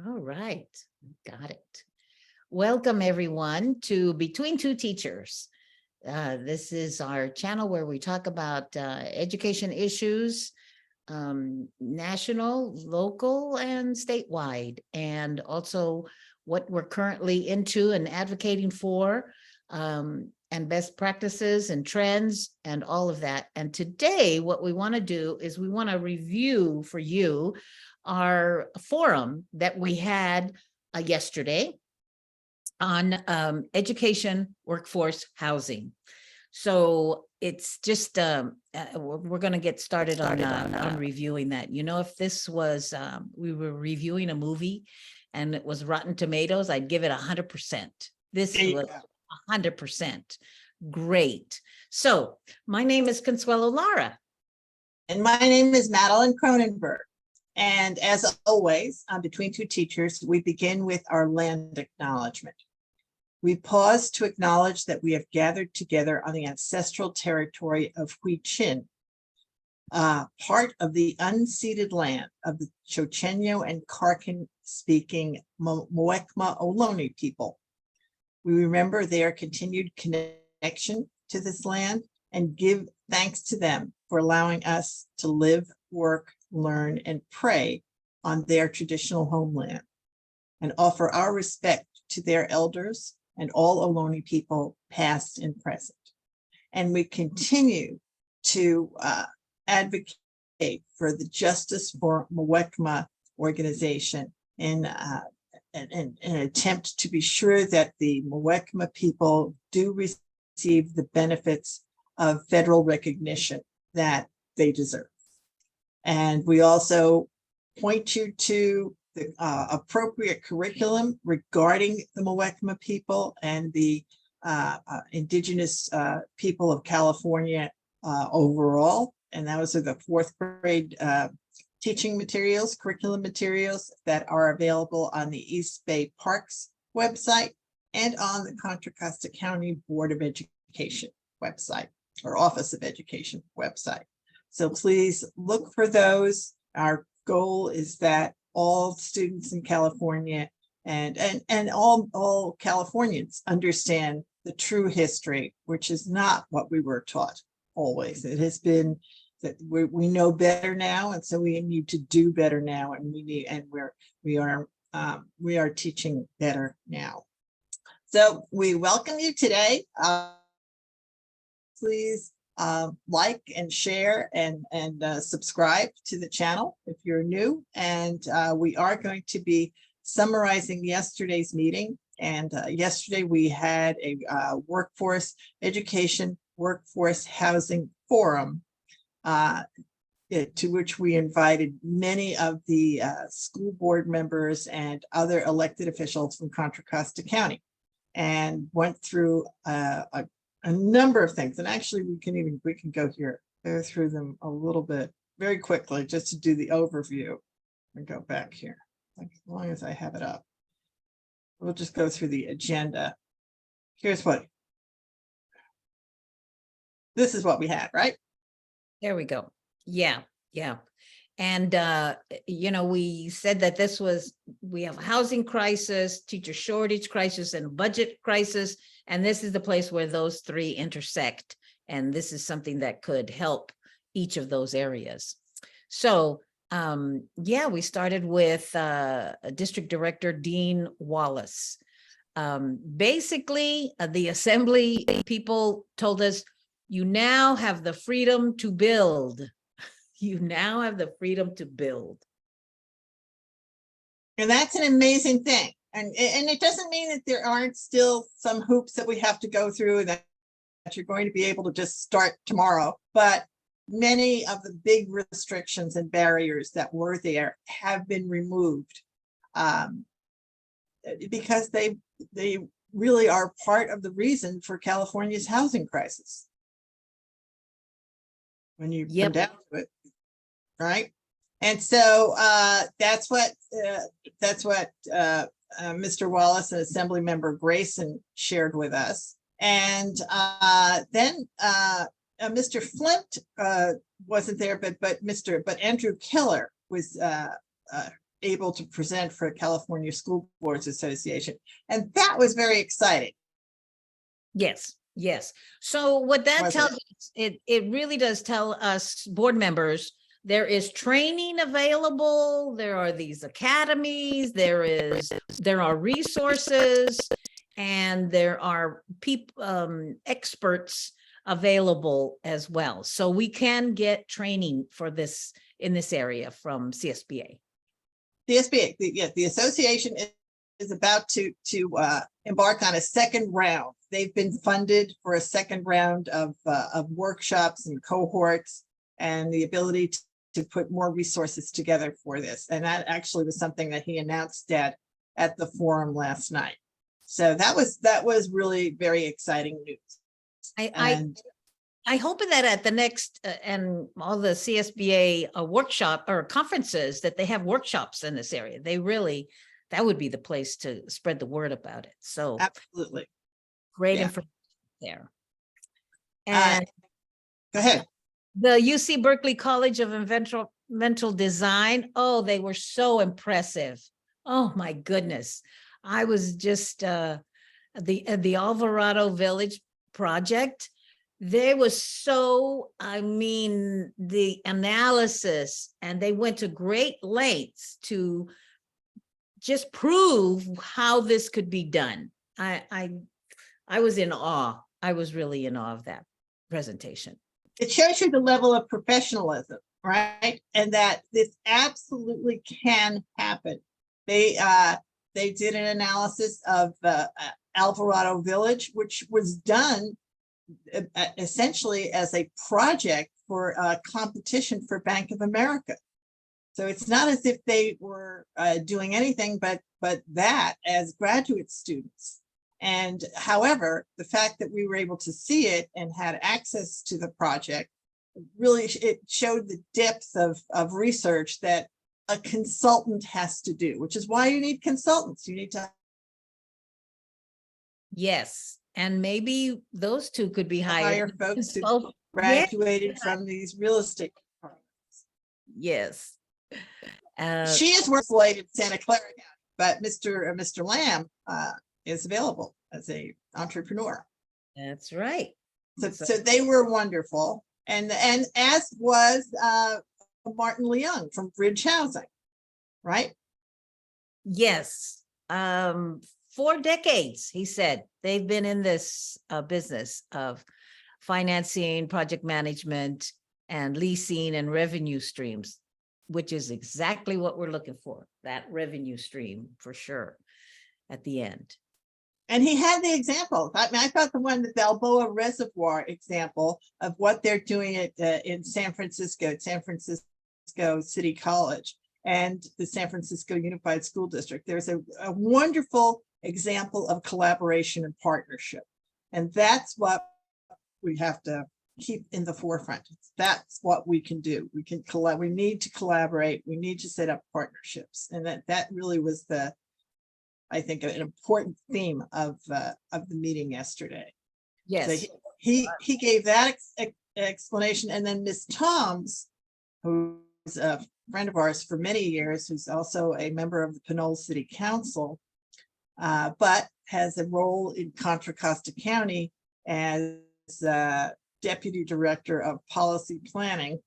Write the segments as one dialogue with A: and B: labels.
A: All right, got it. Welcome everyone to Between Two Teachers. This is our channel where we talk about education issues, national, local, and statewide, and also what we're currently into and advocating for, and best practices and trends and all of that. And today, what we want to do is we want to review for you our forum that we had yesterday on education, workforce, housing. So it's just we're going to get started on reviewing that. You know, if this was we were reviewing a movie and it was Rotten Tomatoes, I'd give it 100%. This was 100% great. So my name is Consuelo Lara.
B: And my name is Madeline Cronenberg. And as always, on Between Two Teachers, we begin with our land acknowledgement. We pause to acknowledge that we have gathered together on the ancestral territory of Huichin, part of the unceded land of the Chochenyo and Karkan-speaking Muwekma Ohlone people. We remember their continued connection to this land and give thanks to them for allowing us to live, work, learn, and pray on their traditional homeland, and offer our respect to their elders and all Ohlone people, past and present. And we continue to advocate for the Justice for Muwekma organization in an attempt to be sure that the Muwekma people do receive the benefits of federal recognition that they deserve. And we also point you to the appropriate curriculum regarding the Muwekma people and the indigenous people of California overall. And those are the fourth grade teaching materials, curriculum materials that are available on the East Bay Parks website and on the Contra Costa County Board of Education website, or Office of Education website. So please look for those. Our goal is that all students in California and all Californians understand the true history, which is not what we were taught always. It has been that we know better now, and so we need to do better now, and we are teaching better now. So we welcome you today. Please like and share and subscribe to the channel if you're new. And we are going to be summarizing yesterday's meeting. And yesterday we had a workforce education, workforce housing forum to which we invited many of the school board members and other elected officials from Contra Costa County, and went through a number of things. And actually we can go through them a little bit very quickly just to do the overview and go back here. Like, as long as I have it up, we'll just go through the agenda. This is what we had, right?
A: There we go. Yeah. And, you know, we said that we have housing crisis, teacher shortage crisis, and budget crisis. And this is the place where those three intersect. And this is something that could help each of those areas. So, yeah, we started with District Director Dean Wallace. Basically, the assembly people told us, you now have the freedom to build. You now have the freedom to build.
B: And that's an amazing thing. And it doesn't mean that there aren't still some hoops that we have to go through that you're going to be able to just start tomorrow. But many of the big restrictions and barriers that were there have been removed because they really are part of the reason for California's housing crisis. When you come down to it, right? And so that's what Mr. Wallace and Assembly Member Grayson shared with us. And then Mr. Flint wasn't there, but Andrew Killer was able to present for California School Boards Association. And that was very exciting.
A: Yes, yes. So what that
B: Wasn't
A: tells us, it really does tell us board members, there is training available, there are these academies, there are resources, and there are people, experts available as well. So we can get training for this in this area from CSBA.
B: The SBA, the association is about to embark on a second round. They've been funded for a second round of workshops and cohorts, and the ability to put more resources together for this. And that actually was something that he announced at the forum last night. So that was really very exciting news.
A: I hope that at the next and all the CSBA workshop or conferences that they have workshops in this area. That would be the place to spread the word about it. So
B: Absolutely.
A: great
B: Yeah.
A: information there. And
B: Go ahead.
A: the UC Berkeley College of Environmental Design, oh, they were so impressive. Oh my goodness. I was just the Alvarado Village project. There was the analysis, and they went to great lengths to just prove how this could be done. I was in awe. I was really in awe of that presentation.
B: It shows you the level of professionalism, right? And that this absolutely can happen. They did an analysis of Alvarado Village, which was done essentially as a project for a competition for Bank of America. So it's not as if they were doing anything but that as graduate students. And however, the fact that we were able to see it and had access to the project, really, it showed the depth of research that a consultant has to do, which is why you need consultants. You need to.
A: Yes. And maybe those two could be
B: hire
A: hired.
B: folks who
A: Oh,
B: graduated from these real estate programs.
A: yes.
B: She is working in Santa Clara County, but Mr. Lamb is available as a entrepreneur.
A: That's right.
B: So they were wonderful, and as was Martin Leung from Bridge Housing, right?
A: Yes. 4 decades, he said, they've been in this business of financing, project management, and leasing and revenue streams, which is exactly what we're looking for, that revenue stream for sure at the end.
B: And he had the example. I thought the one, the Balboa Reservoir example of what they're doing in San Francisco City College and the San Francisco Unified School District. There's a wonderful example of collaboration and partnership. And that's what we have to keep in the forefront. That's what we can do. We can we need to collaborate. We need to set up partnerships. And that really was I think an important theme of the meeting yesterday.
A: Yes.
B: So he gave that explanation. And then Ms. Toms, who's a friend of ours for many years, who's also a member of the Pinole City Council, but has a role in Contra Costa County as Deputy Director of Policy Planning.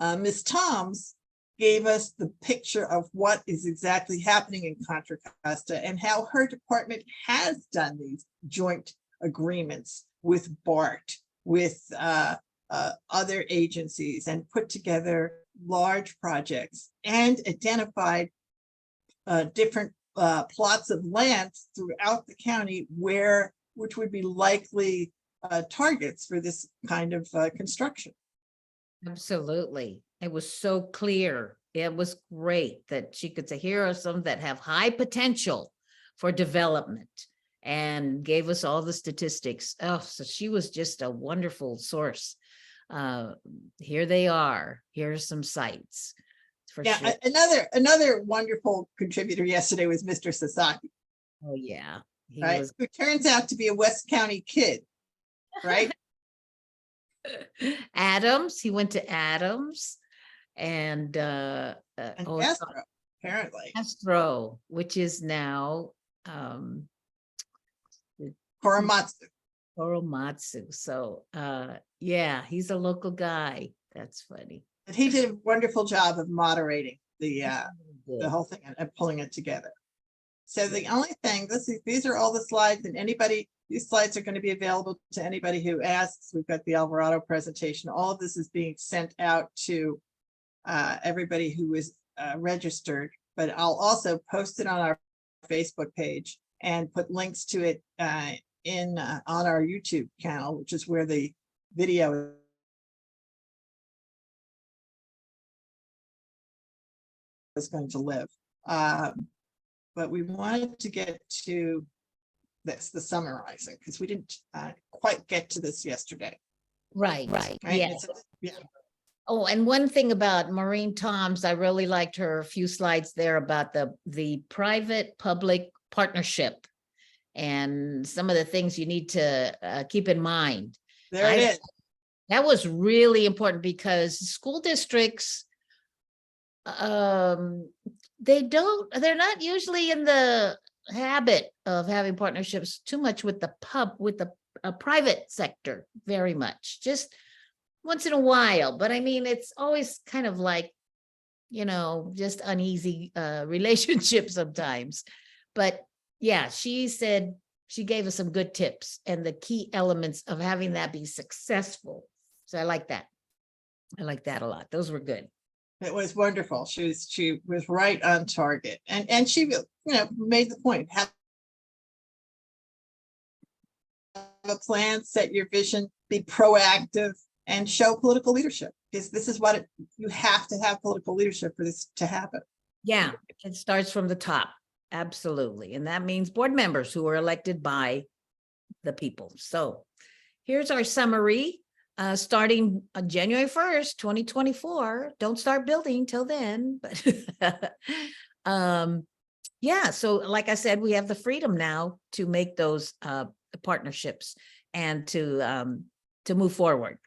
B: Ms. Toms gave us the picture of what is exactly happening in Contra Costa and how her department has done these joint agreements with BART, with other agencies, and put together large projects and identified different plots of land throughout the county which would be likely targets for this kind of construction.
A: Absolutely. It was so clear. It was great that she could say, here are some that have high potential for development, and gave us all the statistics. Oh, so she was just a wonderful source. Here they are. Here's some sites. For
B: Yeah,
A: sure.
B: another wonderful contributor yesterday was Mr. Sasaki.
A: Oh yeah. He
B: right?
A: was
B: Who turns out to be a West County kid, right?
A: Adams. He went to Adams and
B: And Castro. apparently.
A: Astro, which is now
B: Korematsu.
A: Oromatsu. So yeah, he's a local guy. That's funny.
B: And he did a wonderful job of moderating the
A: Good.
B: whole thing and pulling it together. So the only thing, these are all the slides, and these slides are going to be available to anybody who asks. We've got the Alvarado presentation. All of this is being sent out to everybody who is registered, but I'll also post it on our Facebook page and put links to it on our YouTube channel, which is where the video is going to live. But we wanted to get to this, the summarizing, because we didn't quite get to this yesterday.
A: Right.
B: Right?
A: Yeah.
B: Yeah.
A: Oh, and one thing about Maureen Toms, I really liked her few slides there about the private-public partnership and some of the things you need to keep in mind.
B: There it is.
A: That was really important because school districts, they're not usually in the habit of having partnerships too much with the private sector, very much, just once in a while. But I mean, it's always kind of like, just uneasy relationship sometimes. But yeah, she said, she gave us some good tips and the key elements of having that be successful. So I like that. I like that a lot. Those were good.
B: It was wonderful. She was right on target, and she made the point. Have a plan, set your vision, be proactive, and show political leadership, because this is what you have to have political leadership for this to happen.
A: Yeah, it starts from the top. Absolutely. And that means board members who are elected by the people. So here's our summary. Starting on January 1st, 2024. Don't start building till then. But yeah, so like I said, we have the freedom now to make those partnerships and to move forward.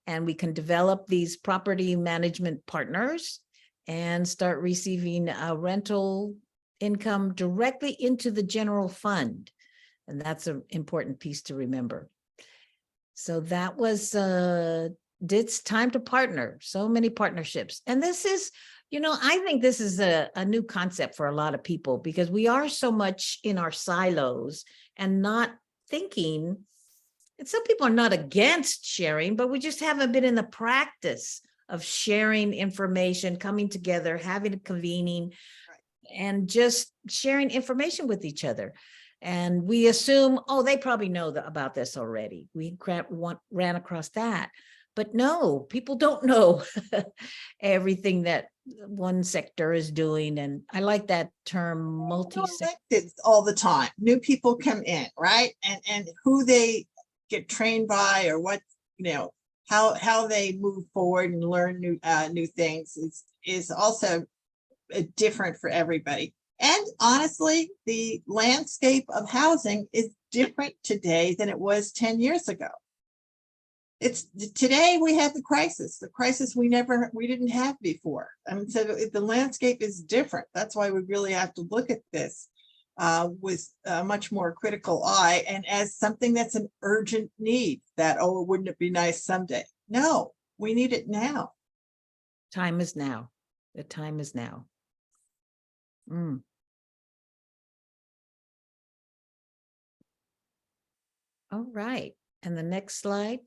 A: And we can develop these property management partners and start receiving rental income directly into the general fund. And that's an important piece to remember. So that was, it's time to partner, so many partnerships. And this is, I think this is a new concept for a lot of people, because we are so much in our silos and not thinking, and some people are not against sharing, but we just haven't been in the practice of sharing information, coming together, having a convening, and just sharing information with each other. And we assume, oh, they probably know about this already. We ran across that. But no, people don't know everything that one sector is doing. And I like that term, multi-sector.
B: All the time. New people come in, right? And who they get trained by, or what, how they move forward and learn new things is also different for everybody. And honestly, the landscape of housing is different today than it was 10 years ago. Today we have the crisis we didn't have before. I mean, so the landscape is different. That's why we really have to look at this with a much more critical eye, and as something that's an urgent need, that, oh, wouldn't it be nice someday? No, we need it now.
A: Time is now. The time is now. All right. And the next slide.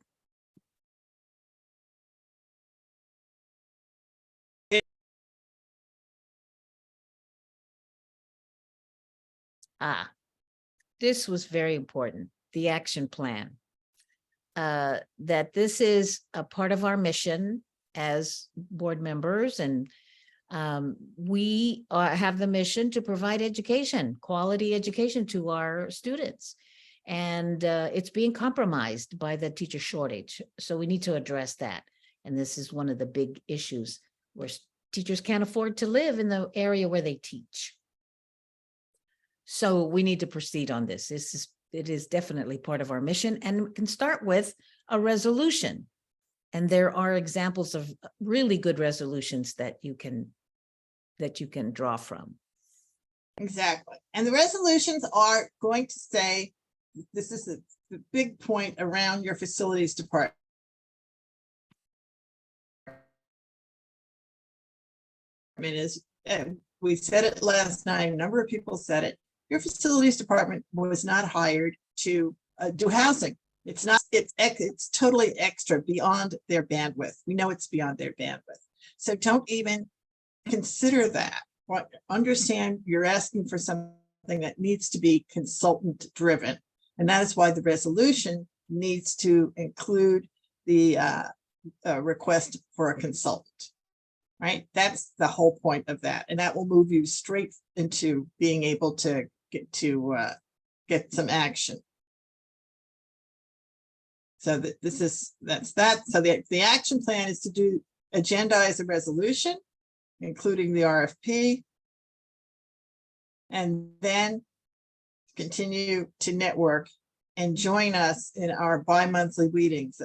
A: This was very important, the action plan. That this is a part of our mission as board members, and we have the mission to provide education, quality education to our students. And it's being compromised by the teacher shortage. So we need to address that. And this is one of the big issues, where teachers can't afford to live in the area where they teach. So we need to proceed on this. It is definitely part of our mission, and we can start with a resolution. And there are examples of really good resolutions that you can that you can draw from.
B: Exactly. And the resolutions are going to say, this is the big point around your facilities department. Is, we said it last night, a number of people said it. Your facilities department was not hired to do housing. It's not, it's totally extra, beyond their bandwidth. We know it's beyond their bandwidth. So don't even consider that. Understand you're asking for something that needs to be consultant driven. And that is why the resolution needs to include the request for a consultant, right? That's the whole point of that. And that will move you straight into being able to get some action. So that's that. So the action plan is to agendize a resolution, including the RFP, and then continue to network and join us in our bi-monthly meetings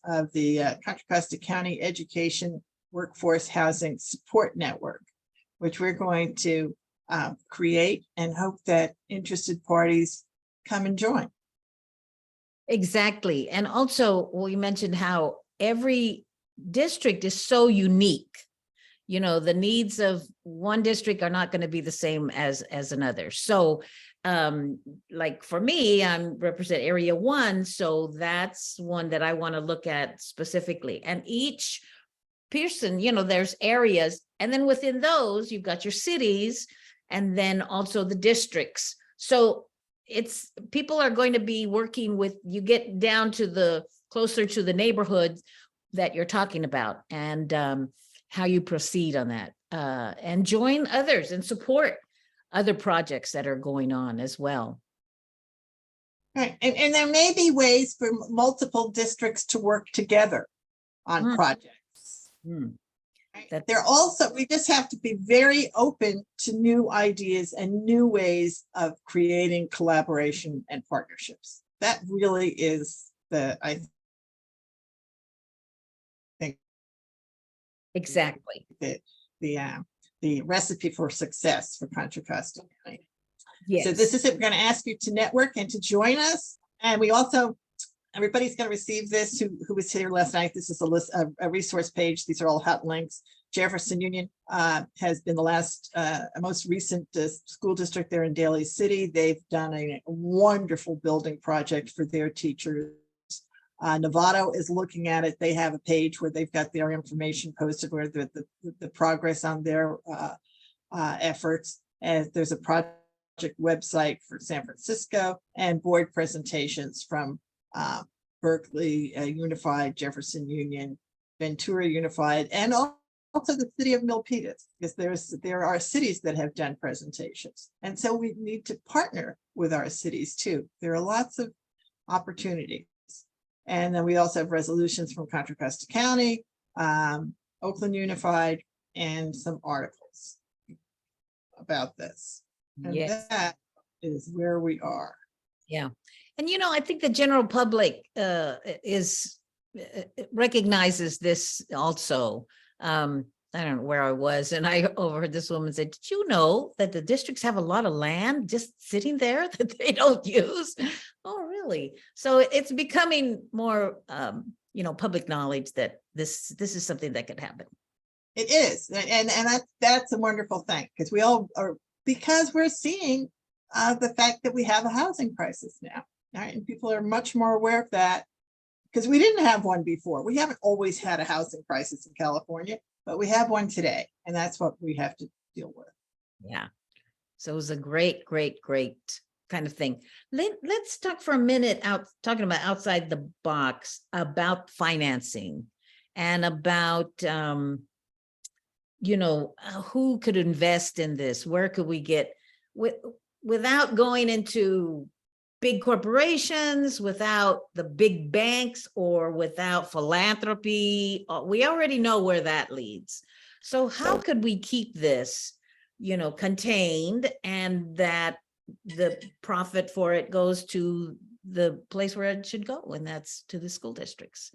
B: of the Contra Costa County Education Workforce Housing Support Network, which we're going to create, and hope that interested parties come and join.
A: Exactly. And also, we mentioned how every district is so unique. You know, the needs of one district are not going to be the same as another. So like for me, I'm represent area 1. So that's one that I want to look at specifically. And each person, you know, there's areas, and then within those, you've got your cities, and then also the districts. So it's, people are going to be working with, you get down to the closer to the neighborhoods that you're talking about, and how you proceed on that, and join others and support other projects that are going on as well.
B: Right. And there may be ways for multiple districts to work together on projects. Right? They're also, we just have to be very open to new ideas and new ways of creating collaboration and partnerships. That really is I think
A: Exactly.
B: the recipe for success for Contra Costa County.
A: Yes.
B: So this is it. We're going to ask you to network and to join us. And we also, everybody's going to receive this who was here last night. This is a list, a resource page. These are all hot links. Jefferson Union has been the most recent school district there in Daly City. They've done a wonderful building project for their teachers. Novato is looking at it. They have a page where they've got their information posted, where the progress on their efforts. And there's a project website for San Francisco, and board presentations from Berkeley Unified, Jefferson Union, Ventura Unified, and also the city of Milpitas, because there are cities that have done presentations. And so we need to partner with our cities too. There are lots of opportunities. And then we also have resolutions from Contra Costa County, Oakland Unified, and some articles about this. And
A: yes.
B: That is where we are.
A: Yeah. And, you know, I think the general public recognizes this also. I don't know where I was, and I overheard this woman say, did you know that the districts have a lot of land just sitting there that they don't use? Oh, really? So it's becoming more, you know, public knowledge that this is something that could happen.
B: It is. And that's a wonderful thing, because we all are, because we're seeing the fact that we have a housing crisis now, right? And people are much more aware of that, because we didn't have one before. We haven't always had a housing crisis in California, but we have one today, and that's what we have to deal with.
A: Yeah. So it was a great kind of thing. Let's talk for a minute talking about outside the box about financing and about, you know, who could invest in this? Where could we get, without going into big corporations, without the big banks, or without philanthropy? We already know where that leads. So how could we keep this, you know, contained, and that the profit for it goes to the place where it should go, and that's to the school districts?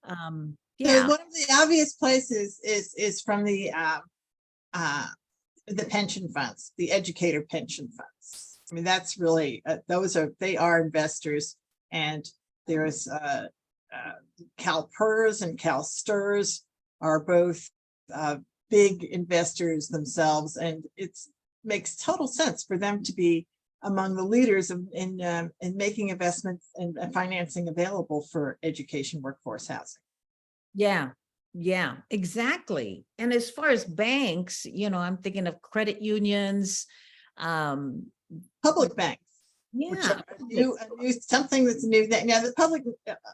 B: So one of the obvious places is from the the pension funds, the educator pension funds. I mean, that's really, they are investors, and there's CalPERS and CalSTRS are both big investors themselves, and it's makes total sense for them to be among the leaders in making investments and financing available for education workforce housing.
A: Yeah, yeah, exactly. And as far as banks, I'm thinking of credit unions.
B: Public banks, which
A: Yeah,
B: are something that's new. Now the public,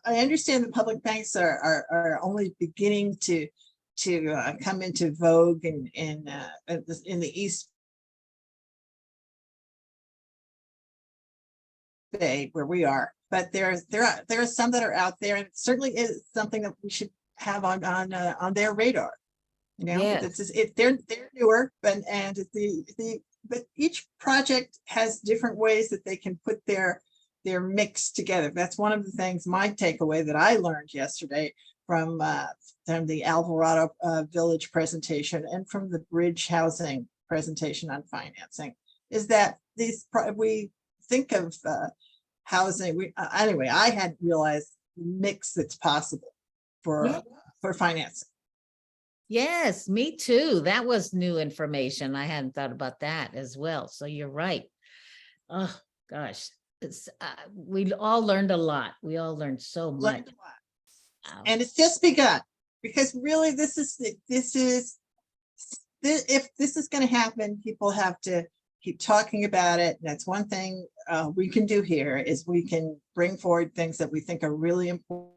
B: I understand the public banks are only beginning to come into vogue in the East Bay where we are, but there are some that are out there, and it certainly is something that we should have on their radar.
A: yes,
B: They're newer, but but each project has different ways that they can put their mix together. That's one of the things, my takeaway that I learned yesterday from the Alvarado Village presentation and from the Bridge Housing presentation on financing, is that we think of housing. Anyway, I hadn't realized the mix that's possible for financing.
A: yes, me too. That was new information. I hadn't thought about that as well. So you're right. Oh, gosh. We all learned a lot. We all learned so much.
B: Learned a lot. And it's just begun, because really if this is going to happen, people have to keep talking about it. That's one thing we can do here, is we can bring forward things that we think are really important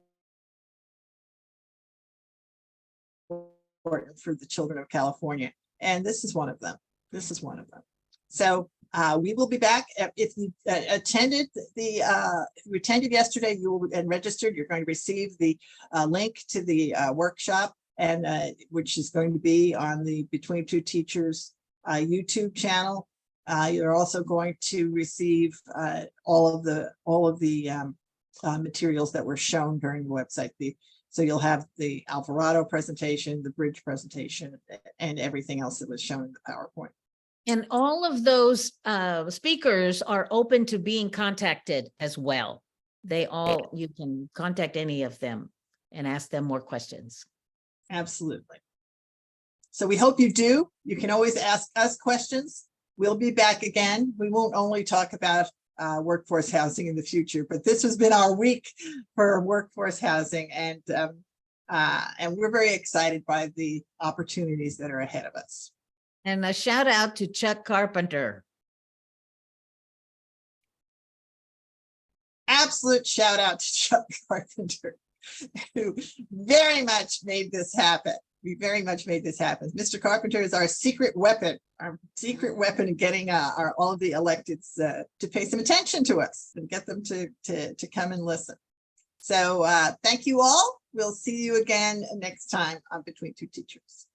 B: for the children of California. And this is one of them. So we will be back. If you attended yesterday, and registered, you're going to receive the link to the workshop, and which is going to be on the Between Two Teachers YouTube channel. You're also going to receive all of the materials that were shown during the website. So you'll have the Alvarado presentation, the Bridge presentation, and everything else that was shown in the PowerPoint.
A: And all of those speakers are open to being contacted as well. You can contact any of them and ask them more questions.
B: Absolutely. So we hope you do. You can always ask us questions. We'll be back again. We won't only talk about workforce housing in the future, but this has been our week for workforce housing, and we're very excited by the opportunities that are ahead of us.
A: And a shout out to Chuck Carpenter.
B: Absolute shout out to Chuck Carpenter, who very much made this happen. We very much made this happen. Mr. Carpenter is our secret weapon in getting all of the electeds to pay some attention to us and get them to come and listen. So thank you all. We'll see you again next time on Between Two Teachers.